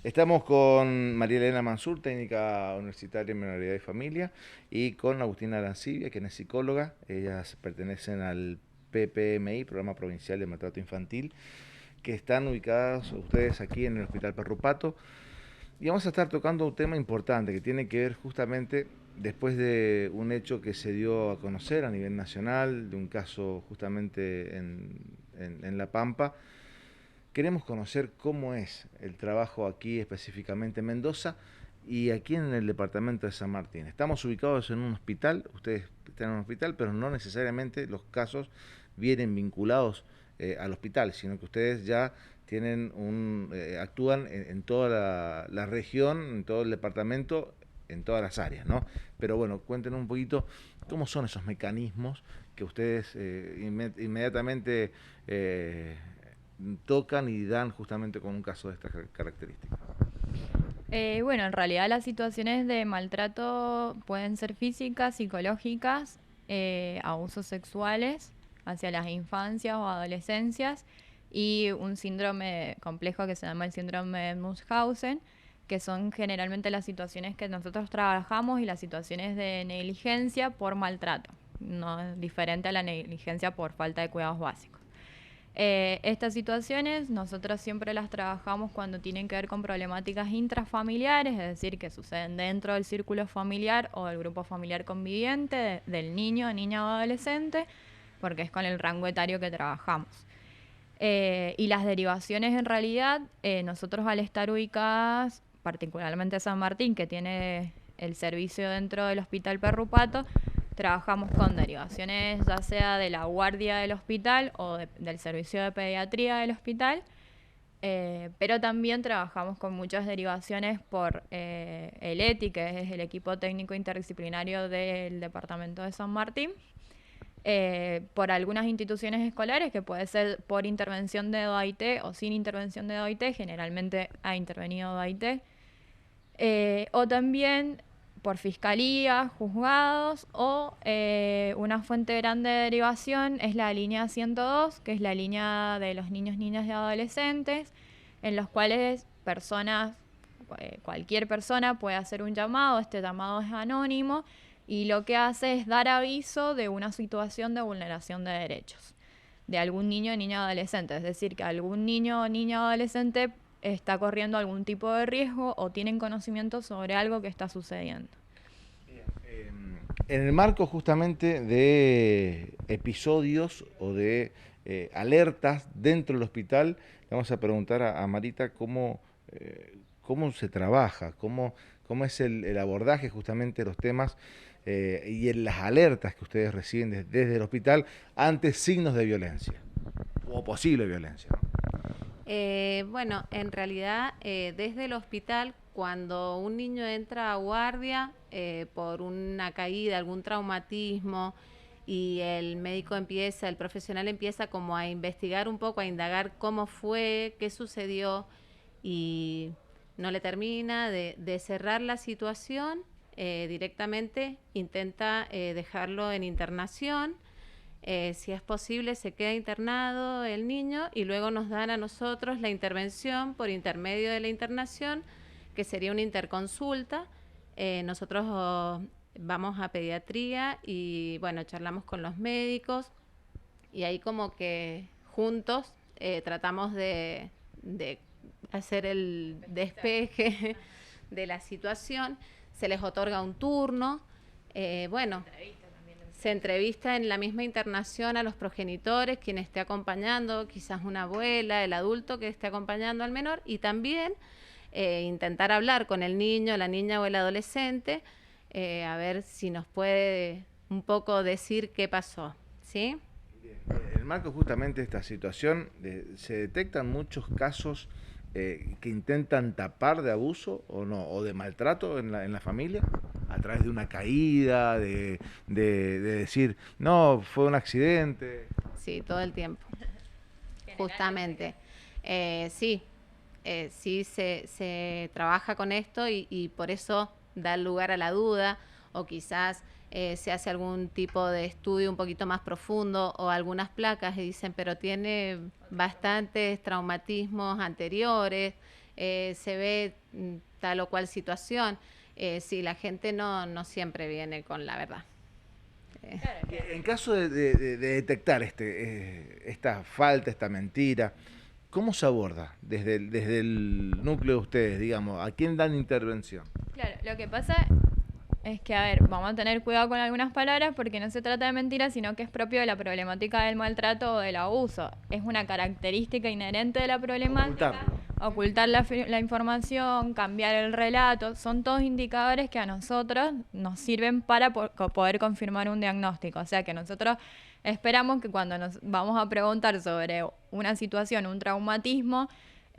Estamos con María Elena Mansur, técnica universitaria en minoridad y familia, y con Agustina Arancibia, quien es psicóloga. Ellas pertenecen al PPMI, Programa Provincial de Maltrato Infantil, que están ubicadas ustedes aquí en el Hospital Perrupato. Y vamos a estar tocando un tema importante que tiene que ver justamente después de un hecho que se dio a conocer a nivel nacional, de un caso justamente en La Pampa. Queremos conocer cómo es el trabajo aquí específicamente en Mendoza y aquí en el departamento de San Martín. Estamos ubicados en un hospital, ustedes están en un hospital, pero no necesariamente los casos vienen vinculados al hospital, sino que ustedes ya tienen actúan en toda la región, en todo el departamento, en todas las áreas, ¿no? Pero bueno, cuéntenos un poquito cómo son esos mecanismos que ustedes inmediatamente tocan y dan justamente con un caso de estas características. Bueno, en realidad las situaciones de maltrato pueden ser físicas, psicológicas, abusos sexuales hacia las infancias o adolescencias y un síndrome complejo que se llama el síndrome de Munchausen, que son generalmente las situaciones que nosotros trabajamos y las situaciones de negligencia por maltrato, no es diferente a la negligencia por falta de cuidados básicos. Estas situaciones nosotros siempre las trabajamos cuando tienen que ver con problemáticas intrafamiliares, es decir, que suceden dentro del círculo familiar o del grupo familiar conviviente del niño, niña o adolescente, porque es con el rango etario que trabajamos. Y las derivaciones en realidad, nosotros al estar ubicadas, particularmente San Martín, que tiene el servicio dentro del Hospital Perrupato, trabajamos con derivaciones ya sea de la guardia del hospital o del servicio de pediatría del hospital, pero también trabajamos con muchas derivaciones por el ETI, que es el equipo técnico interdisciplinario del departamento de San Martín, por algunas instituciones escolares, que puede ser por intervención de DOIT o sin intervención de DOIT, generalmente ha intervenido DOIT, o también por fiscalía, juzgados o una fuente grande de derivación es la línea 102, que es la línea de los niños, niñas y adolescentes, en los cuales cualquier persona puede hacer un llamado. Este llamado es anónimo y lo que hace es dar aviso de una situación de vulneración de derechos de algún niño, niña o adolescente. Es decir, que algún niño o niña o adolescente está corriendo algún tipo de riesgo o tienen conocimiento sobre algo que está sucediendo. En el marco justamente de episodios o de alertas dentro del hospital, vamos a preguntar a Marita cómo se trabaja, cómo es el abordaje justamente de los temas y en las alertas que ustedes reciben desde el hospital ante signos de violencia o posible violencia, ¿no? Bueno, en realidad desde el hospital, cuando un niño entra a guardia por una caída, algún traumatismo, y el médico empieza, el profesional empieza como a investigar un poco, a indagar cómo fue, qué sucedió, y no le termina de cerrar la situación, directamente intenta dejarlo en internación. Si es posible, se queda internado el niño y luego nos dan a nosotros la intervención por intermedio de la internación, que sería una interconsulta. Nosotros vamos a pediatría y bueno, charlamos con los médicos y ahí como que juntos tratamos de hacer el despeje de la situación. Se les otorga un turno. Bueno, se entrevista en la misma internación a los progenitores, quien esté acompañando, quizás una abuela, el adulto que esté acompañando al menor, y también intentar hablar con el niño, la niña o el adolescente, a ver si nos puede un poco decir qué pasó, ¿sí? En el marco justamente de esta situación, se detectan muchos casos que intentan tapar de abuso o no, o de maltrato en la familia, a través de una caída, de decir, no, fue un accidente. Sí, todo el tiempo, justamente. Sí, sí se trabaja con esto y por eso da lugar a la duda, o quizás se hace algún tipo de estudio un poquito más profundo o algunas placas y dicen, pero tiene bastantes traumatismos anteriores, se ve tal o cual situación. Sí, la gente no siempre viene con la verdad. En caso de detectar esta falta, esta mentira, ¿cómo se aborda desde el núcleo de ustedes, digamos? ¿A quién dan intervención? Claro, lo que pasa es que, a ver, vamos a tener cuidado con algunas palabras porque no se trata de mentiras, sino que es propio de la problemática del maltrato o del abuso. Es una característica inherente de la problemática. Ocultar la información, cambiar el relato, son todos indicadores que a nosotros nos sirven para poder confirmar un diagnóstico. O sea que nosotros esperamos que cuando nos vamos a preguntar sobre una situación, un traumatismo,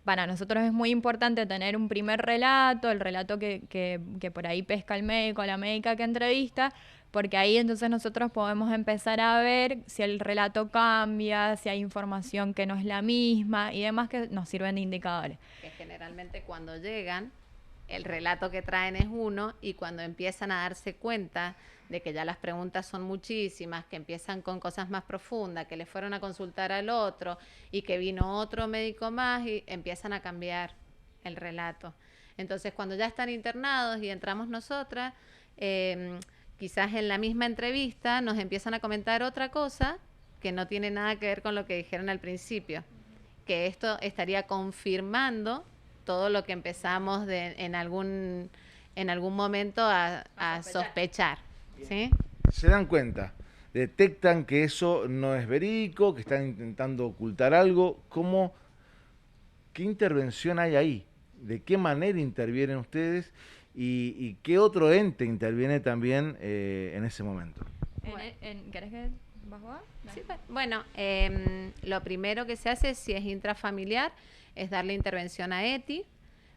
para nosotros es muy importante tener un primer relato, el relato que por ahí pesca el médico, la médica que entrevista, porque ahí entonces nosotros podemos empezar a ver si el relato cambia, si hay información que no es la misma y demás que nos sirven de indicadores. Que generalmente cuando llegan, el relato que traen es uno y cuando empiezan a darse cuenta de que ya las preguntas son muchísimas, que empiezan con cosas más profundas, que le fueron a consultar al otro y que vino otro médico más y empiezan a cambiar el relato. Entonces, cuando ya están internados y entramos nosotras, quizás en la misma entrevista nos empiezan a comentar otra cosa que no tiene nada que ver con lo que dijeron al principio, que esto estaría confirmando todo lo que empezamos en algún momento a sospechar. ¿Sí? Se dan cuenta, detectan que eso no es verídico, que están intentando ocultar algo. ¿Qué intervención hay ahí? ¿De qué manera intervienen ustedes? ¿Y qué otro ente interviene también en ese momento? ¿Querés que vas a? Sí, bueno, lo primero que se hace, si es intrafamiliar, es darle intervención a ETI,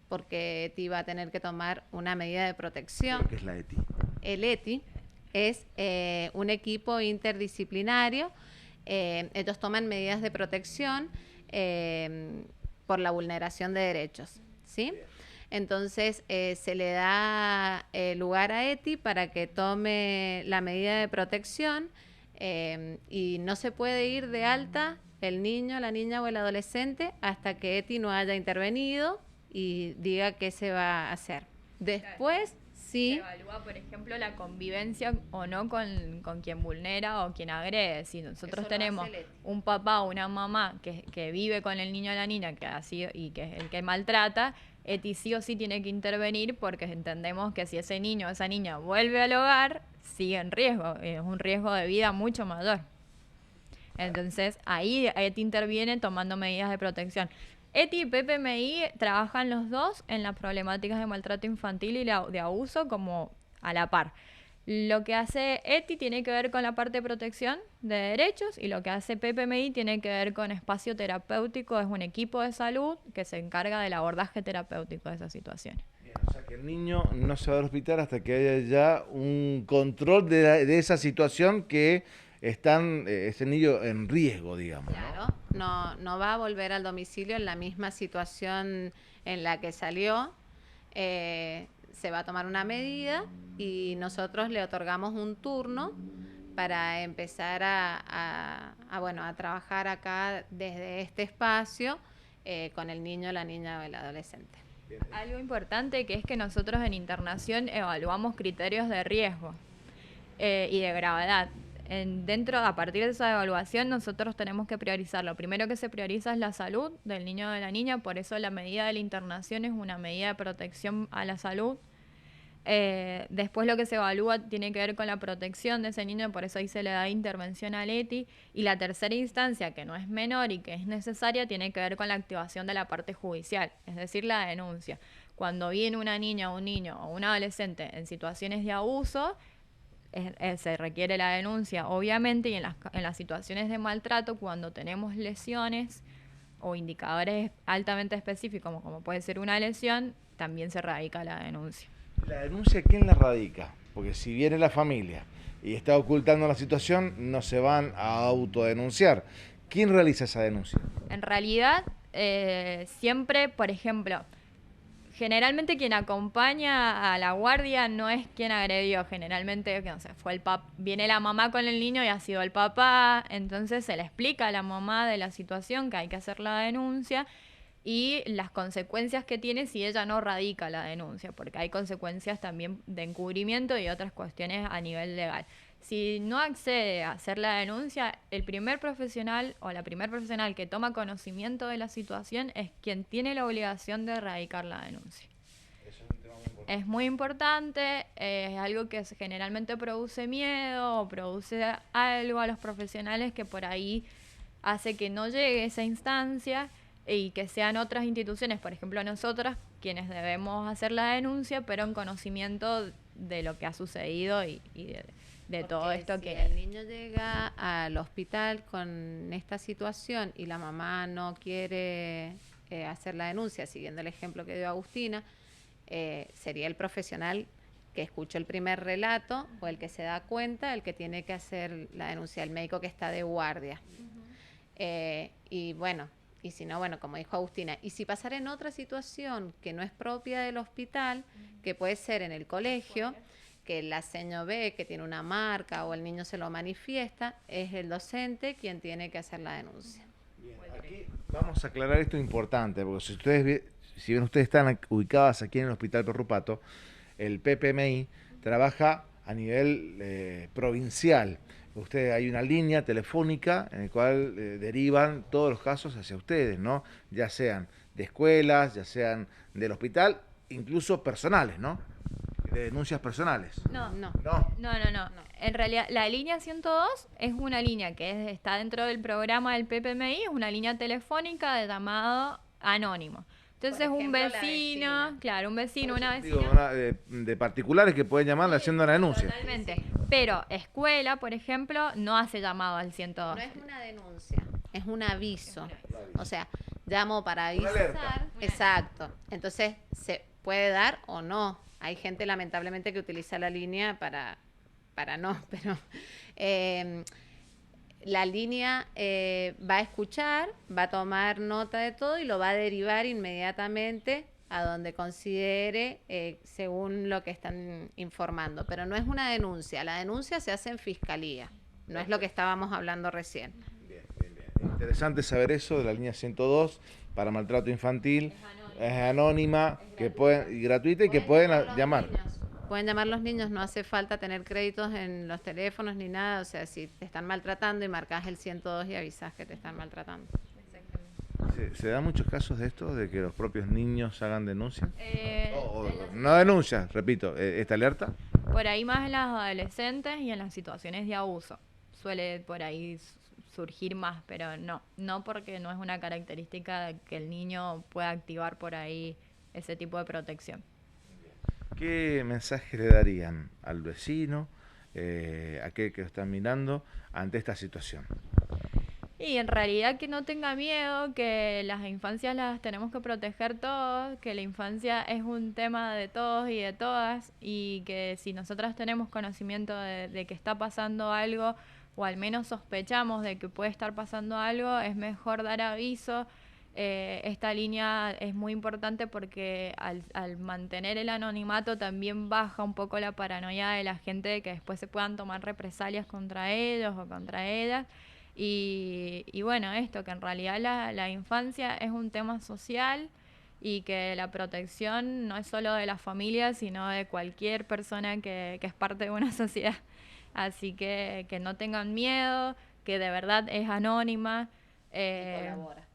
porque ETI va a tener que tomar una medida de protección. ¿Qué es la ETI? El ETI es un equipo interdisciplinario. Ellos toman medidas de protección por la vulneración de derechos, ¿sí? Entonces, se le da lugar a ETI para que tome la medida de protección y no se puede ir de alta el niño, la niña o el adolescente hasta que ETI no haya intervenido y diga qué se va a hacer. Después, sí. Se evalúa, por ejemplo, la convivencia o no con quien vulnera o quien agrede. Si nosotros tenemos un papá o una mamá que vive con el niño o la niña que ha sido, y que es el que maltrata, ETI sí o sí tiene que intervenir porque entendemos que si ese niño o esa niña vuelve al hogar, sigue en riesgo. Es un riesgo de vida mucho mayor. Entonces, ahí ETI interviene tomando medidas de protección. ETI y PPMI trabajan los dos en las problemáticas de maltrato infantil y de abuso como a la par. Lo que hace ETI tiene que ver con la parte de protección de derechos y lo que hace PPMI tiene que ver con espacio terapéutico. Es un equipo de salud que se encarga del abordaje terapéutico de esas situaciones. Bien, o sea que el niño no se va al hospital hasta que haya ya un control de esa situación que ese niño en riesgo, digamos. Claro, no va a volver al domicilio en la misma situación en la que salió. Se va a tomar una medida y nosotros le otorgamos un turno para empezar a trabajar acá desde este espacio con el niño, la niña o el adolescente. Algo importante que es que nosotros en internación evaluamos criterios de riesgo y de gravedad. A partir de esa evaluación nosotros tenemos que priorizar. Lo primero que se prioriza es la salud del niño o de la niña, por eso la medida de la internación es una medida de protección a la salud. Después lo que se evalúa tiene que ver con la protección de ese niño, por eso ahí se le da intervención al ETI. Y la tercera instancia, que no es menor y que es necesaria, tiene que ver con la activación de la parte judicial, es decir, la denuncia. Cuando viene una niña, un niño o un adolescente en situaciones de abuso, se requiere la denuncia, obviamente, y en las situaciones de maltrato, cuando tenemos lesiones o indicadores altamente específicos, como puede ser una lesión, también se radica la denuncia. ¿La denuncia quién la radica? Porque si viene la familia y está ocultando la situación, no se van a autodenunciar. ¿Quién realiza esa denuncia? En realidad, siempre, por ejemplo, generalmente quien acompaña a la guardia no es quien agredió. Generalmente, no sé, viene la mamá con el niño y ha sido el papá. Entonces se le explica a la mamá de la situación que hay que hacer la denuncia. y las consecuencias que tiene si ella no radica la denuncia, porque hay consecuencias también de encubrimiento y otras cuestiones a nivel legal. Si no accede a hacer la denuncia, el primer profesional o la primer profesional que toma conocimiento de la situación es quien tiene la obligación de radicar la denuncia. Es muy importante, es algo que generalmente produce miedo o produce algo a los profesionales que por ahí hace que no llegue esa instancia y que sean otras instituciones, por ejemplo nosotras, quienes debemos hacer la denuncia, pero en conocimiento de lo que ha sucedido y de todo esto si que... el niño llega al hospital con esta situación y la mamá no quiere hacer la denuncia, siguiendo el ejemplo que dio Agustina, sería el profesional que escuchó el primer relato o el que se da cuenta, el que tiene que hacer la denuncia, el médico que está de guardia. Y bueno, y si no, bueno, como dijo Agustina, y si pasara en otra situación que no es propia del hospital, que puede ser en el colegio, que la seño ve que tiene una marca o el niño se lo manifiesta, es el docente quien tiene que hacer la denuncia. Bien, aquí vamos a aclarar esto importante, porque si bien ustedes están ubicadas aquí en el Hospital Perrupato, el PPMI trabaja a nivel provincial. Hay una línea telefónica en la cual derivan todos los casos hacia ustedes, ¿no? Ya sean de escuelas, ya sean del hospital, incluso personales, ¿no? De denuncias personales. No. No. No. En realidad, la línea 102 es una línea que está dentro del programa del PPMI, es una línea telefónica de llamado anónimo. Entonces, Por ejemplo, un la vecino, vecina. claro, un vecino, una Digo, vecina. de particulares que pueden llamarle haciendo la denuncia. Totalmente. Pero escuela, por ejemplo, no hace llamado al No 102. es una denuncia, es un aviso. O sea, llamo para Una alerta. avisar. Exacto. Entonces, se puede dar o no. Hay gente, lamentablemente, que utiliza la línea para no, pero la línea va a escuchar, va a tomar nota de todo y lo va a derivar inmediatamente a donde considere según lo que están informando. Pero no es una denuncia. La denuncia se hace en fiscalía. No es lo que estábamos hablando recién. Bien. Interesante saber eso de la línea 102 para maltrato infantil. Es anónima, y gratuita y que pueden llamar. Pueden llamar los niños, no hace falta tener créditos en los teléfonos ni nada. O sea, si te están maltratando y marcas el 102 y avisas que te están maltratando. ¿Se dan muchos casos de esto, de que los propios niños hagan denuncias? No denuncias, repito, esta alerta. Por ahí más en las adolescentes y en las situaciones de abuso. Suele por ahí surgir más, pero no porque no es una característica que el niño pueda activar por ahí ese tipo de protección. ¿Qué mensaje le darían al vecino, a aquel que lo están mirando, ante esta situación? Y en realidad que no tenga miedo, que las infancias las tenemos que proteger todos, que la infancia es un tema de todos y de todas, y que si nosotras tenemos conocimiento de que está pasando algo, o al menos sospechamos de que puede estar pasando algo, es mejor dar aviso. Esta línea es muy importante porque al mantener el anonimato también baja un poco la paranoia de la gente de que después se puedan tomar represalias contra ellos o contra ellas. Y bueno, esto, que en realidad la infancia es un tema social y que la protección no es solo de la familia, sino de cualquier persona que es parte de una sociedad. Así que no tengan miedo, que de verdad es anónima.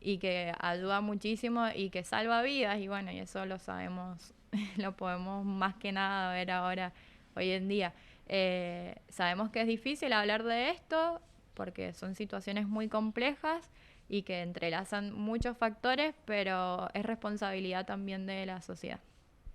Y que ayuda muchísimo y que salva vidas, y bueno, y eso lo sabemos, lo podemos más que nada ver ahora, hoy en día. Sabemos que es difícil hablar de esto porque son situaciones muy complejas y que entrelazan muchos factores, pero es responsabilidad también de la sociedad.